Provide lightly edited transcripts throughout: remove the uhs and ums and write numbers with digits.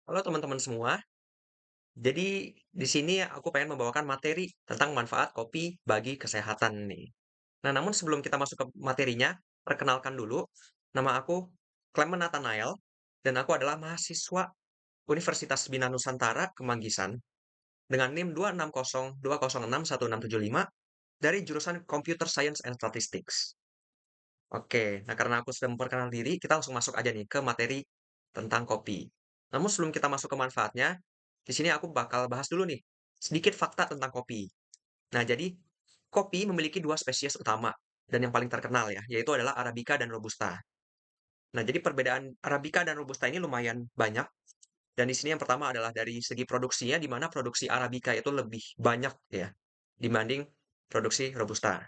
Halo teman-teman semua. Jadi di sini aku pengen membawakan materi tentang manfaat kopi bagi kesehatan nih. Nah, namun sebelum kita masuk ke materinya, perkenalkan dulu, nama aku Clement Nathanael dan aku adalah mahasiswa Universitas Bina Nusantara Kemanggisan dengan NIM 260206165 dari jurusan Computer Science and Statistics. Oke, nah karena aku sudah memperkenalkan diri, kita langsung masuk aja nih ke materi tentang kopi. Namun sebelum kita masuk ke manfaatnya, di sini aku bakal bahas dulu nih, sedikit fakta tentang kopi. Nah, jadi kopi memiliki dua spesies utama, dan yang paling terkenal ya, yaitu adalah Arabica dan Robusta. Nah, jadi perbedaan Arabica dan Robusta ini lumayan banyak, dan di sini yang pertama adalah dari segi produksinya, di mana produksi Arabica itu lebih banyak ya, dibanding produksi Robusta.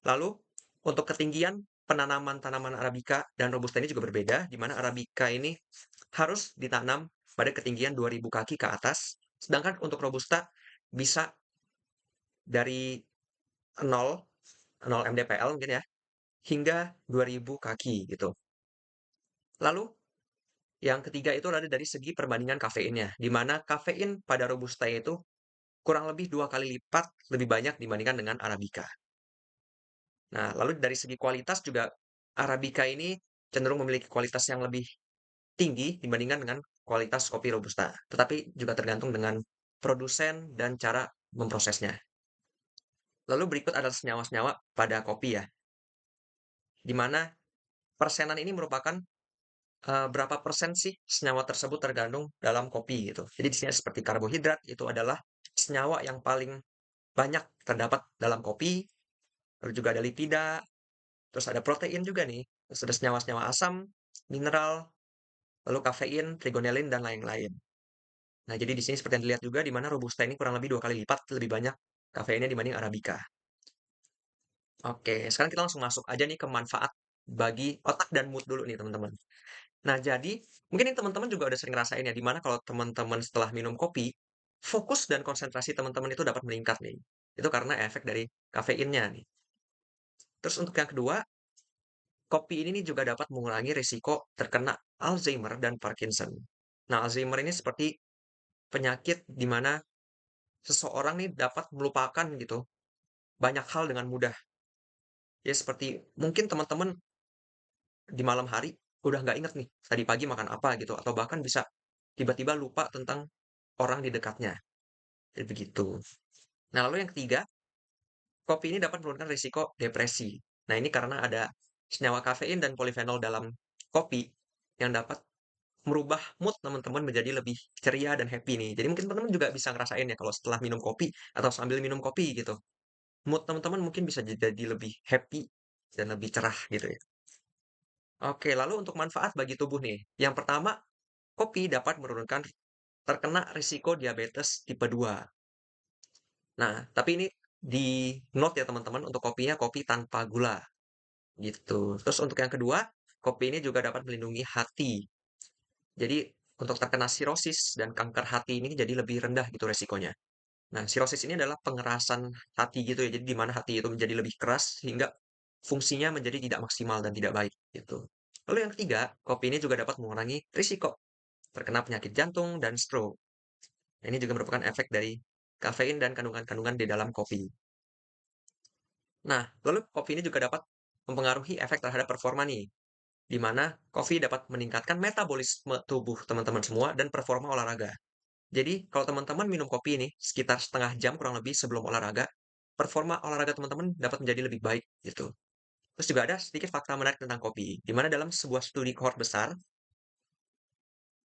Lalu, untuk ketinggian penanaman tanaman Arabica dan Robusta ini juga berbeda, di mana Arabica ini harus ditanam pada ketinggian 2.000 kaki ke atas, sedangkan untuk Robusta bisa dari 0, 0 mdpl mungkin ya, hingga 2.000 kaki gitu. Lalu, yang ketiga itu adalah dari segi perbandingan kafeinnya, di mana kafein pada Robusta itu kurang lebih 2 kali lipat lebih banyak dibandingkan dengan Arabica. Nah, lalu dari segi kualitas juga Arabica ini cenderung memiliki kualitas yang lebih tinggi dibandingkan dengan kualitas kopi Robusta. Tetapi juga tergantung dengan produsen dan cara memprosesnya. Lalu berikut adalah senyawa-senyawa pada kopi ya, di mana persenan ini merupakan berapa persen sih senyawa tersebut tergandung dalam kopi gitu. Jadi di sini seperti karbohidrat itu adalah senyawa yang paling banyak terdapat dalam kopi, lalu juga ada lipida, terus ada protein juga nih, terus ada senyawa-senyawa asam, mineral, lalu kafein, trigonelin, dan lain-lain. Nah, jadi di sini seperti yang dilihat juga, di mana Robusta ini kurang lebih 2 kali lipat lebih banyak kafeinnya dibanding Arabica. Oke, sekarang kita langsung masuk aja nih ke manfaat bagi otak dan mood dulu nih, teman-teman. Nah, jadi mungkin ini teman-teman juga udah sering ngerasain ya, di mana kalau teman-teman setelah minum kopi, fokus dan konsentrasi teman-teman itu dapat meningkat nih. Itu karena efek dari kafeinnya nih. Terus untuk yang kedua, kopi ini nih juga dapat mengurangi risiko terkena Alzheimer dan Parkinson. Nah, Alzheimer ini seperti penyakit di mana seseorang nih dapat melupakan gitu banyak hal dengan mudah. Ya seperti mungkin teman-teman di malam hari udah nggak inget nih tadi pagi makan apa gitu atau bahkan bisa tiba-tiba lupa tentang orang di dekatnya. Jadi begitu. Nah, lalu yang ketiga, kopi ini dapat menurunkan risiko depresi. Nah, ini karena ada senyawa kafein dan polifenol dalam kopi yang dapat merubah mood teman-teman menjadi lebih ceria dan happy nih. Jadi mungkin teman-teman juga bisa ngerasain ya kalau setelah minum kopi atau sambil minum kopi gitu. Mood teman-teman mungkin bisa jadi lebih happy dan lebih cerah gitu ya. Oke, lalu untuk manfaat bagi tubuh nih. Yang pertama, kopi dapat menurunkan terkena risiko diabetes tipe 2. Nah, tapi ini di note ya teman-teman untuk kopinya kopi tanpa gula gitu. Terus untuk yang kedua, kopi ini juga dapat melindungi hati. Jadi untuk terkena sirosis dan kanker hati ini jadi lebih rendah gitu resikonya. Nah, sirosis ini adalah pengerasan hati gitu ya. Jadi di mana hati itu menjadi lebih keras sehingga fungsinya menjadi tidak maksimal dan tidak baik gitu. Lalu yang ketiga, kopi ini juga dapat mengurangi risiko terkena penyakit jantung dan stroke. Nah, ini juga merupakan efek dari kafein dan kandungan-kandungan di dalam kopi. Nah, lalu kopi ini juga dapat mempengaruhi efek terhadap performa nih, di mana kopi dapat meningkatkan metabolisme tubuh teman-teman semua dan performa olahraga. Jadi, kalau teman-teman minum kopi ini sekitar setengah jam kurang lebih sebelum olahraga, performa olahraga teman-teman dapat menjadi lebih baik gitu. Terus juga ada sedikit fakta menarik tentang kopi, di mana dalam sebuah studi kohort besar,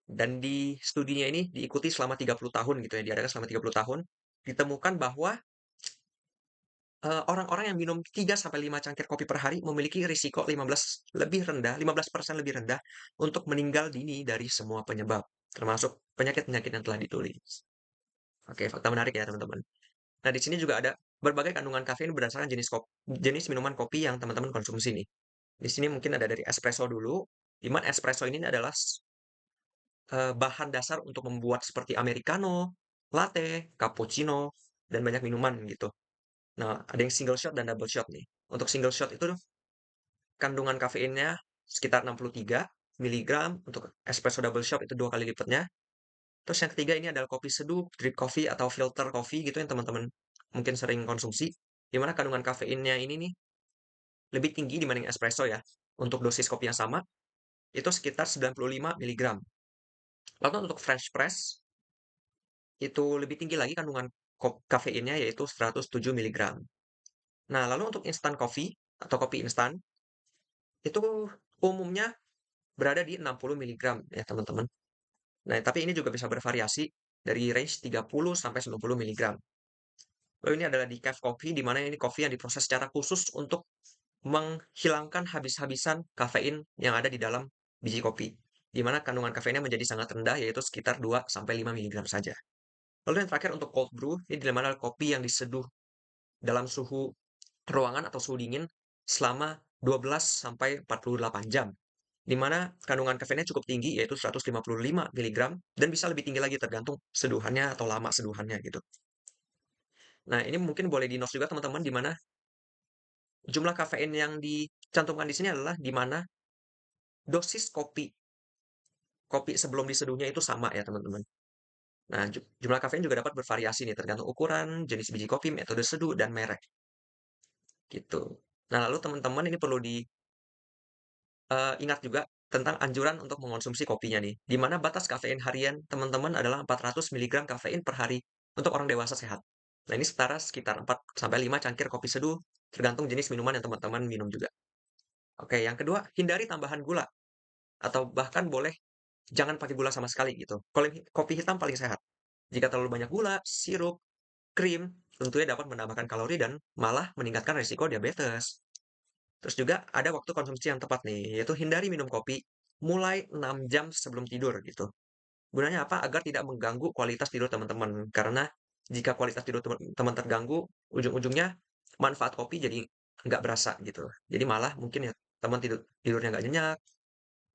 dan di studinya ini diikuti selama 30 tahun gitu ya, diadakan selama 30 tahun, ditemukan bahwa orang-orang yang minum 3 sampai 5 cangkir kopi per hari memiliki risiko 15% lebih rendah untuk meninggal dini dari semua penyebab, termasuk penyakit-penyakit yang telah ditulis. Oke, fakta menarik ya teman-teman. Nah, di sini juga ada berbagai kandungan kafein berdasarkan jenis minuman kopi yang teman-teman konsumsi nih. Di sini mungkin ada dari espresso dulu, di mana espresso ini adalah bahan dasar untuk membuat seperti americano, latte, cappuccino, dan banyak minuman gitu. Nah, ada yang single shot dan double shot nih. Untuk single shot itu kandungan kafeinnya sekitar 63 miligram, untuk espresso double shot itu 2 kali lipatnya. Terus yang ketiga ini adalah kopi seduh, drip coffee atau filter coffee gitu yang teman-teman mungkin sering konsumsi, di mana kandungan kafeinnya ini nih lebih tinggi dibanding espresso ya. Untuk dosis kopi yang sama, itu sekitar 95 miligram. Lalu untuk French press, itu lebih tinggi lagi kandungan kafeinnya yaitu 107 miligram. Nah, lalu untuk instant coffee atau kopi instan, itu umumnya berada di 60 miligram ya teman-teman. Nah, tapi ini juga bisa bervariasi dari range 30 sampai 90 miligram. Lalu ini adalah decaf coffee, di mana ini kopi yang diproses secara khusus untuk menghilangkan habis-habisan kafein yang ada di dalam biji kopi, di mana kandungan kafeinnya menjadi sangat rendah, yaitu sekitar 2 sampai 5 miligram saja. Lalu yang terakhir untuk cold brew, ini di mana kopi yang diseduh dalam suhu ruangan atau suhu dingin selama 12 sampai 48 jam, di mana kandungan kafeinnya cukup tinggi, yaitu 155 miligram, dan bisa lebih tinggi lagi tergantung seduhannya atau lama seduhannya gitu. Nah, ini mungkin boleh di-note juga teman-teman, di mana jumlah kafein yang dicantumkan di sini adalah di mana dosis kopi kopi sebelum diseduhnya itu sama ya teman-teman. Nah, jumlah kafein juga dapat bervariasi nih tergantung ukuran, jenis biji kopi, metode seduh, dan merek gitu. Nah, lalu teman-teman ini perlu ingat juga tentang anjuran untuk mengonsumsi kopinya nih, di mana batas kafein harian teman-teman adalah 400 miligram kafein per hari untuk orang dewasa sehat. Nah, ini setara sekitar 4 sampai 5 cangkir kopi seduh, tergantung jenis minuman yang teman-teman minum juga. Oke, yang kedua, hindari tambahan gula atau bahkan boleh jangan pakai gula sama sekali gitu. Kalau kopi hitam paling sehat. Jika terlalu banyak gula, sirup, krim, tentunya dapat menambahkan kalori dan malah meningkatkan risiko diabetes. Terus juga ada waktu konsumsi yang tepat nih, yaitu hindari minum kopi mulai 6 jam sebelum tidur gitu. Gunanya apa? Agar tidak mengganggu kualitas tidur teman-teman. Karena jika kualitas tidur teman-teman terganggu, ujung-ujungnya manfaat kopi jadi nggak berasa gitu. Jadi malah mungkin ya teman tidurnya nggak nyenyak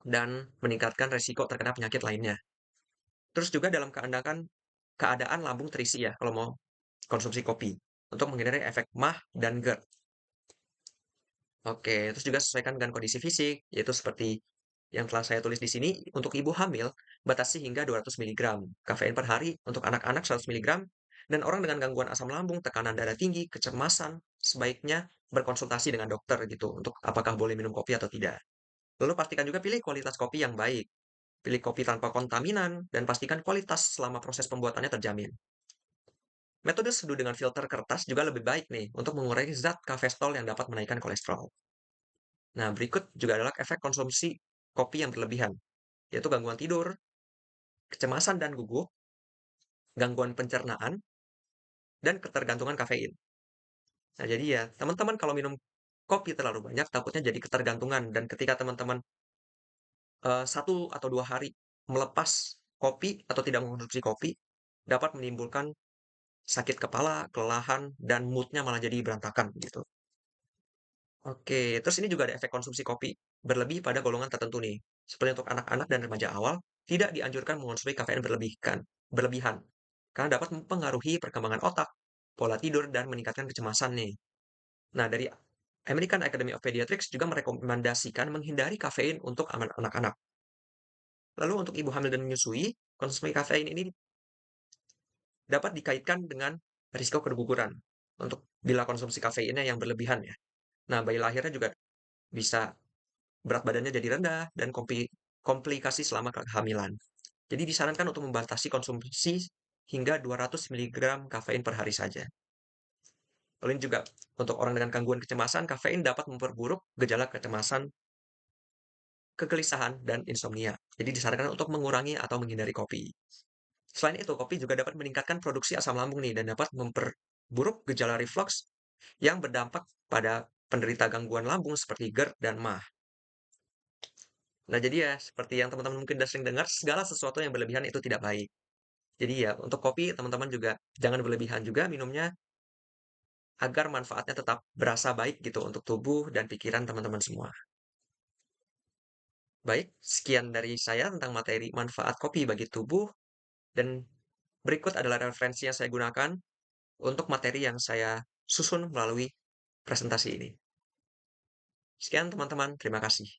dan meningkatkan resiko terkena penyakit lainnya. Terus juga dalam keadaan lambung terisi ya kalau mau konsumsi kopi untuk menghindari efek MAH dan GERD. Oke, terus juga sesuaikan dengan kondisi fisik, yaitu seperti yang telah saya tulis di sini, untuk ibu hamil, batasi hingga 200 miligram kafein per hari, untuk anak-anak 100 miligram, dan orang dengan gangguan asam lambung, tekanan darah tinggi, kecemasan, sebaiknya berkonsultasi dengan dokter gitu, untuk apakah boleh minum kopi atau tidak. Lalu pastikan juga pilih kualitas kopi yang baik, pilih kopi tanpa kontaminan, dan pastikan kualitas selama proses pembuatannya terjamin. Metode seduh dengan filter kertas juga lebih baik nih untuk mengurangi zat kafestol yang dapat menaikkan kolesterol. Nah, berikut juga adalah efek konsumsi kopi yang berlebihan, yaitu gangguan tidur, kecemasan dan gugup, gangguan pencernaan, dan ketergantungan kafein. Nah, jadi ya, teman-teman kalau minum kopi terlalu banyak, takutnya jadi ketergantungan. Dan ketika teman-teman 1 atau 2 hari melepas kopi atau tidak mengonsumsi kopi, dapat menimbulkan sakit kepala, kelelahan, dan moodnya malah jadi berantakan gitu. Oke, terus ini juga ada efek konsumsi kopi berlebih pada golongan tertentu nih. Seperti untuk anak-anak dan remaja awal, tidak dianjurkan mengonsumsi kafein berlebihan, karena dapat mempengaruhi perkembangan otak, pola tidur, dan meningkatkan kecemasan nih. Nah, dari American Academy of Pediatrics juga merekomendasikan menghindari kafein untuk anak-anak. Lalu untuk ibu hamil dan menyusui, konsumsi kafein ini dapat dikaitkan dengan risiko keguguran untuk bila konsumsi kafeinnya yang berlebihan ya. Nah, bayi lahirnya juga bisa berat badannya jadi rendah dan komplikasi selama kehamilan. Jadi disarankan untuk membatasi konsumsi hingga 200 miligram kafein per hari saja. Lalu ini juga untuk orang dengan gangguan kecemasan, kafein dapat memperburuk gejala kecemasan, kegelisahan, dan insomnia. Jadi disarankan untuk mengurangi atau menghindari kopi. Selain itu, kopi juga dapat meningkatkan produksi asam lambung nih dan dapat memperburuk gejala reflux yang berdampak pada penderita gangguan lambung seperti GERD dan MAH. Nah, jadi ya seperti yang teman-teman mungkin udah sering dengar, segala sesuatu yang berlebihan itu tidak baik. Jadi ya untuk kopi teman-teman juga jangan berlebihan juga minumnya agar manfaatnya tetap berasa baik gitu untuk tubuh dan pikiran teman-teman semua. Baik, sekian dari saya tentang materi manfaat kopi bagi tubuh dan berikut adalah referensi yang saya gunakan untuk materi yang saya susun melalui presentasi ini. Sekian teman-teman, terima kasih.